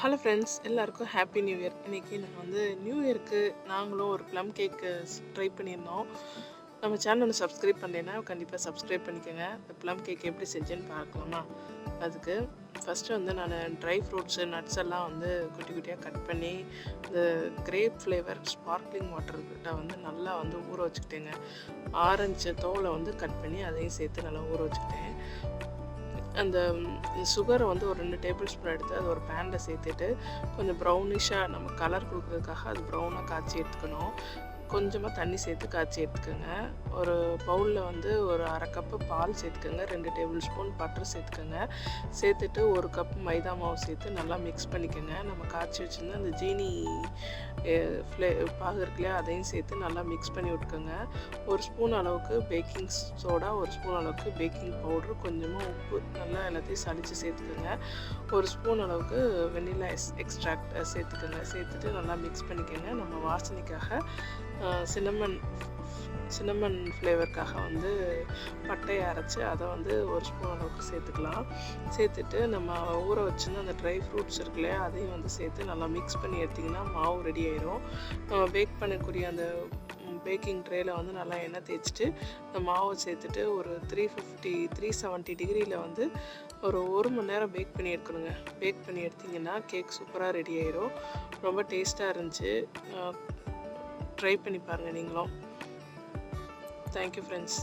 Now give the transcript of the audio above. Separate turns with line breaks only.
Hello friends, எல்லாருக்கும் happy new year. இன்றைக்கி நாங்கள் வந்து நியூ இயருக்கு நாங்களும் ஒரு ப்ளம் கேக்கு ட்ரை பண்ணியிருந்தோம். நம்ம சேனலை சப்ஸ்கிரைப் பண்ணலைன்னா கண்டிப்பாக சப்ஸ்கிரைப் பண்ணிக்கோங்க. இந்த ப்ளம் கேக் எப்படி செஞ்சேன்னு பார்க்கலாமா? அதுக்கு ஃபஸ்ட்டு வந்து நான் ட்ரை ஃப்ரூட்ஸு நட்ஸ் எல்லாம் வந்து குட்டி குட்டியாக கட் பண்ணி இந்த கிரேப் ஃப்ளேவர் ஸ்பார்க்லிங் வாட்டர்கிட்ட வந்து நல்லா வந்து ஊற வச்சுக்கிட்டேங்க. ஆரஞ்சு தோலை வந்து கட் பண்ணி அதையும் சேர்த்து நல்லா ஊற வச்சுக்கிட்டேன். அந்த சுகரை வந்து ஒரு 2 டேபிள் ஸ்பூன் எடுத்து அது ஒரு பேனில் சேர்த்துட்டு கொஞ்சம் ப்ரௌனிஷாக நம்ம கலர் கொடுக்குறதுக்காக அது ப்ரௌனாக காய்ச்சி எடுத்துக்கணும். கொஞ்சமாக தண்ணி சேர்த்து காய்ச்சி எடுத்துக்கோங்க. ஒரு பவுலில் வந்து ஒரு 1/2 கப்பு பால் சேர்த்துக்கோங்க. 2 டேபிள் ஸ்பூன் பட்டர் சேர்த்துக்கோங்க. சேர்த்துட்டு 1 கப் மைதா மாவு சேர்த்து நல்லா மிக்ஸ் பண்ணிக்கோங்க. நம்ம காய்ச்சி வச்சுருந்தா அந்த ஜீனி பாகு இருக்குல்லையா, அதையும் சேர்த்து நல்லா மிக்ஸ் பண்ணி விட்டுக்கோங்க. 1 ஸ்பூன் அளவுக்கு பேக்கிங் சோடா, 1 ஸ்பூன் அளவுக்கு பேக்கிங் பவுட்ரு, கொஞ்சமாக உப்பு நல்லா எல்லாத்தையும் சளிச்சு சேர்த்துக்கோங்க. 1 ஸ்பூன் அளவுக்கு வெண்ணிலா எக்ஸ்ட்ராக்ட் சேர்த்துக்கோங்க. சேர்த்துட்டு நல்லா மிக்ஸ் பண்ணிக்கோங்க. நம்ம வாசனைக்காக சின்னமன் ஃப்ளேவருக்காக வந்து பட்டையை அரைச்சி அதை வந்து 1 ஸ்பூன் அளவுக்கு சேர்த்துக்கலாம். சேர்த்துட்டு நம்ம ஊற வச்சுருந்து அந்த ட்ரை ஃப்ரூட்ஸ் இருக்கு இல்லையா, அதையும் வந்து சேர்த்து நல்லா மிக்ஸ் பண்ணி எடுத்திங்கன்னா மாவு ரெடி ஆயிரும். நம்ம பேக் பண்ணக்கூடிய அந்த பேக்கிங் ட்ரேயில் வந்து நல்லா எண்ணெய் தேய்ச்சிட்டு இந்த மாவை சேர்த்துட்டு ஒரு 370 டிகிரியில் வந்து ஒரு மணி நேரம் பேக் பண்ணி எடுக்கணுங்க. பேக் பண்ணி எடுத்திங்கன்னா கேக் சூப்பராக ரெடி ஆயிரும். ரொம்ப டேஸ்ட்டாக இருந்துச்சு. ட்ரை பண்ணி பாருங்கள் நீங்களும். Thank you friends.